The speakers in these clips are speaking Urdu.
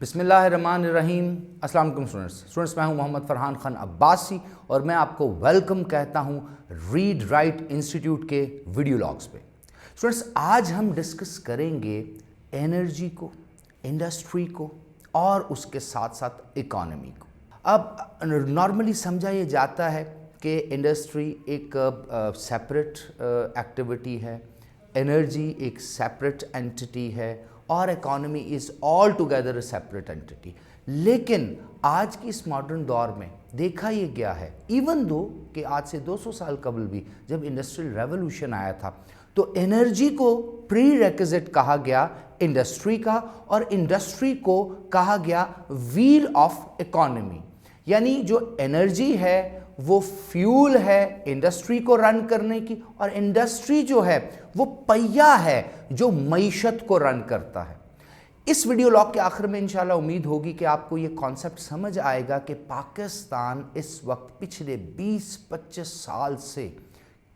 بسم اللہ الرحمن الرحیم۔ السلام علیکم اسٹوڈنٹس، میں ہوں محمد فرحان خان عباسی اور میں آپ کو ویلکم کہتا ہوں ریڈ رائٹ انسٹیٹیوٹ کے ویڈیو لاگز پہ۔ اسٹوڈنٹس، آج ہم ڈسکس کریں گے انرجی کو، انڈسٹری کو اور اس کے ساتھ ساتھ اکانومی کو۔ اب نارملی سمجھا یہ جاتا ہے کہ انڈسٹری ایک سیپریٹ ایکٹیویٹی ہے، انرجی ایک سیپریٹ اینٹی ہے اور economy is all together a separate entity. لیکن آج کی اس ماڈرن دور میں دیکھا یہ گیا ہے، ایون دو کہ آج سے 200 سال قبل بھی جب انڈسٹریل ریولوشن آیا تھا تو انرجی کو پری ریکوزٹ کہا گیا انڈسٹری کا، اور انڈسٹری کو کہا گیا ویل آف اکانومی۔ یعنی جو انرجی ہے وہ فیول ہے انڈسٹری کو رن کرنے کی، اور انڈسٹری جو ہے وہ پہیہ ہے جو معیشت کو رن کرتا ہے۔ اس ویڈیو لاگ کے آخر میں انشاءاللہ امید ہوگی کہ آپ کو یہ کانسیپٹ سمجھ آئے گا کہ پاکستان اس وقت پچھلے 20-25 سال سے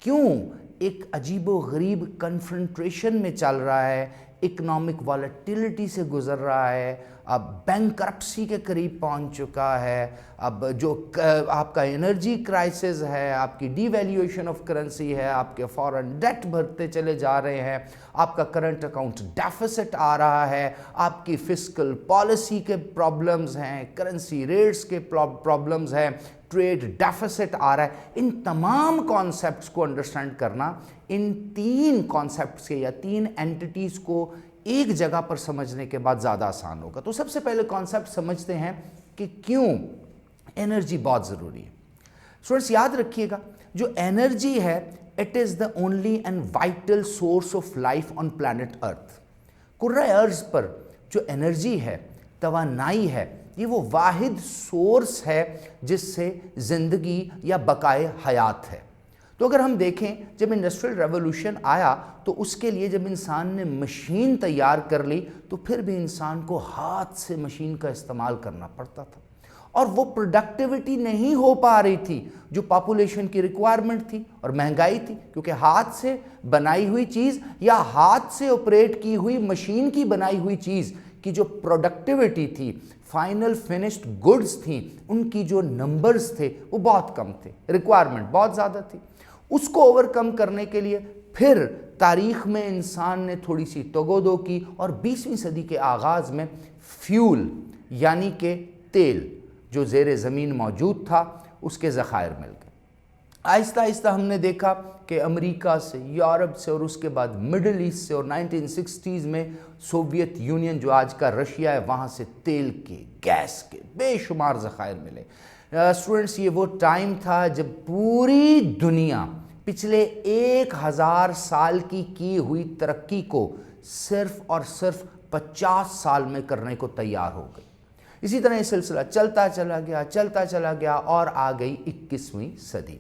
کیوں ایک عجیب و غریب کنفرنٹریشن میں چل رہا ہے، اکنامک والیٹیلٹی سے گزر رہا ہے، اب بینکرپسی کے قریب پہنچ چکا ہے، اب جو آپ کا انرجی کرائسس ہے، آپ کی ڈی ویلیویشن آف کرنسی ہے، آپ کے فارن ڈیٹ بھرتے چلے جا رہے ہیں، آپ کا کرنٹ اکاؤنٹ ڈیفیسٹ آ رہا ہے، آپ کی فسکل پالیسی کے پرابلمز ہیں، کرنسی ریٹس کے پرابلمز ہیں، ٹریڈ ڈیفیسٹ آ رہا ہے۔ ان تمام کانسیپٹس کو انڈرسٹینڈ کرنا، ان تین کانسیپٹس کے یا تین اینٹیٹیز کو ایک جگہ پر سمجھنے کے بعد زیادہ آسان ہوگا۔ تو سب سے پہلے کانسیپٹ سمجھتے ہیں کہ کیوں انرجی بہت ضروری ہے۔ اسٹوڈنٹس یاد رکھیے گا، جو انرجی ہے it is the only and vital source of life on planet earth. کرۂ ارض پر جو انرجی ہے، توانائی ہے، یہ وہ واحد سورس ہے جس سے زندگی یا بقائے حیات ہے۔ تو اگر ہم دیکھیں جب انڈسٹریل ریولوشن آیا تو اس کے لیے جب انسان نے مشین تیار کر لی تو پھر بھی انسان کو ہاتھ سے مشین کا استعمال کرنا پڑتا تھا، اور وہ پروڈکٹیوٹی نہیں ہو پا رہی تھی جو پاپولیشن کی ریکوائرمنٹ تھی، اور مہنگائی تھی، کیونکہ ہاتھ سے بنائی ہوئی چیز یا ہاتھ سے آپریٹ کی ہوئی مشین کی بنائی ہوئی چیز کی جو پروڈکٹیوٹی تھی، فائنل فنشڈ گڈز تھیں، ان کی جو نمبرز تھے وہ بہت کم تھے، ریکوائرمنٹ بہت زیادہ تھی۔ اس کو اوورکم کرنے کے لیے پھر تاریخ میں انسان نے تھوڑی سی تگودو کی، اور 20ویں صدی کے آغاز میں فیول یعنی کہ تیل جو زیر زمین موجود تھا اس کے ذخائر مل گئے۔ آہستہ آہستہ ہم نے دیکھا کہ امریکہ سے، یورپ سے، اور اس کے بعد مڈل ایسٹ سے، اور 1960s میں سوویت یونین جو آج کا رشیا ہے وہاں سے تیل کے، گیس کے بے شمار ذخائر ملے۔ اسٹوڈنٹس، یہ وہ ٹائم تھا جب پوری دنیا پچھلے 1000 سال کی ہوئی ترقی کو صرف اور صرف 50 سال میں کرنے کو تیار ہو گئی۔ اسی طرح یہ سلسلہ چلتا چلا گیا اور آ گئی 21ویں صدی۔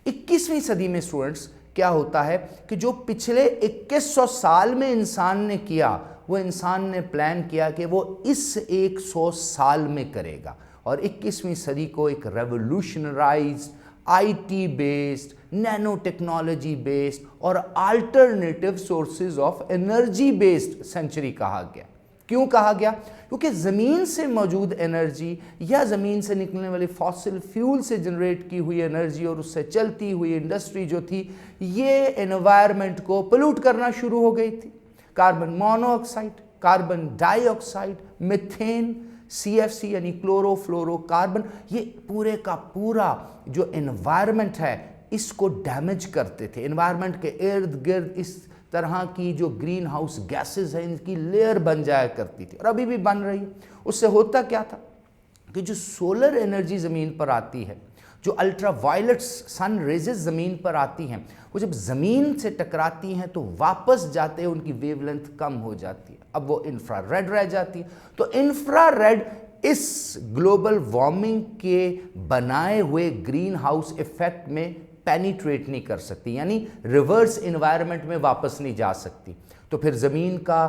21ویں صدی میں اسٹوڈنٹس کیا ہوتا ہے کہ جو پچھلے 2100 سال میں انسان نے کیا، وہ انسان نے پلان کیا کہ وہ اس 100 سال میں کرے گا، اور 21ویں صدی کو ایک revolutionized, I T based, nano technology based اور alternative sources of energy based century کہا گیا۔ کیوں کہا گیا؟ کیونکہ زمین سے موجود انرجی یا زمین سے نکلنے والی فاسل فیول سے جنریٹ کی ہوئی انرجی اور اس سے چلتی ہوئی انڈسٹری جو تھی، یہ انوائرمنٹ کو پلوٹ کرنا شروع ہو گئی تھی۔ کاربن مونو آکسائڈ، کاربن ڈائی آکسائڈ، میتھین، CFC یعنی کلورو فلورو کاربن، یہ پورے کا پورا جو انوائرمنٹ ہے اس کو ڈیمیج کرتے تھے۔ انوائرمنٹ کے ارد گرد اس طرح کی جو گرین ہاؤس گیسز ہیں ان کی لیئر بن جایا کرتی تھی، اور ابھی بھی بن رہی ہے۔ اس سے ہوتا کیا تھا کہ جو سولر انرجی زمین پر آتی ہے، جو الٹرا وائلٹ سن ریزز زمین پر آتی ہیں، وہ جب زمین سے ٹکراتی ہیں تو واپس جاتے ہیں ان کی ویو لینتھ کم ہو جاتی ہے، اب وہ انفرا ریڈ رہ جاتی ہے۔ تو انفرا ریڈ اس گلوبل وارمنگ کے بنائے ہوئے گرین ہاؤس ایفیکٹ میں پینیٹریٹ نہیں کر سکتی، یعنی ریورس انوائرمنٹ میں واپس نہیں جا سکتی۔ تو پھر زمین کا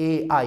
AI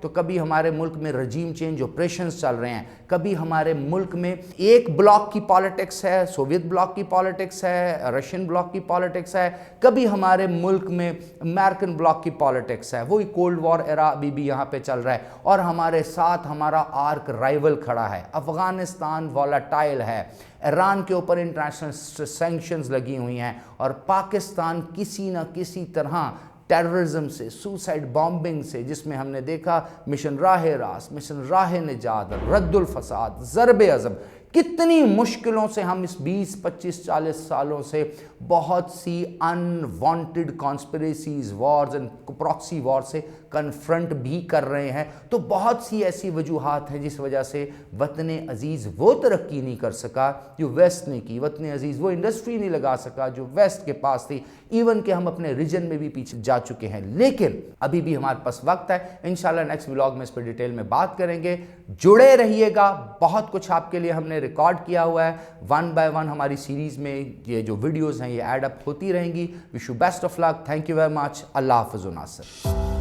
تو کبھی ہمارے ملک میں رجیم چینج آپریشنز چل رہے ہیں، کبھی ہمارے ملک میں ایک بلاک کی پالیٹکس ہے، سوویت بلاک کی پالیٹکس ہے، رشین بلاک کی پالیٹکس ہے، کبھی ہمارے ملک میں امریکن بلاک کی پالیٹکس ہے، وہی کولڈ وار ایرا ابھی بھی یہاں پہ چل رہا ہے، اور ہمارے ساتھ ہمارا آرک رائیول کھڑا ہے۔ افغانستان والیٹائل ہے، ایران کے اوپر انٹرنیشنل سینکشنز لگی ہوئی ہیں، اور پاکستان کسی نہ کسی طرح ٹیررزم سے، سوسائڈ بامبنگ سے، جس میں ہم نے دیکھا مشن راہ راست، مشن راہ نجات، رد الفساد، ضرب عضب، کتنی مشکلوں سے ہم اس 20 25 40 سالوں سے بہت سی unwanted conspiracies, wars and proxy war سے کنفرنٹ بھی کر رہے ہیں۔ تو بہت سی ایسی وجوہات ہیں جس وجہ سے وطن عزیز وہ ترقی نہیں کر سکا جو ویسٹ نے کی، وطن عزیز وہ انڈسٹری نہیں لگا سکا جو ویسٹ کے پاس تھی، ایون کہ ہم اپنے ریجن میں بھی پیچھے جا چکے ہیں۔ لیکن ابھی بھی ہمارے پاس وقت ہے، انشاءاللہ نیکسٹ ولاگ میں اس پر ڈیٹیل میں بات کریں گے۔ جڑے رہیے گا، بہت کچھ آپ کے لیے ہم نے ریکارڈ کیا ہوا ہے، 1 by 1 ہماری سیریز میں یہ جو ویڈیوز ہیں یہ ایڈ اپ ہوتی رہیں گی۔ Wish you best of luck, thank you very much, اللہ حافظ و ناصر۔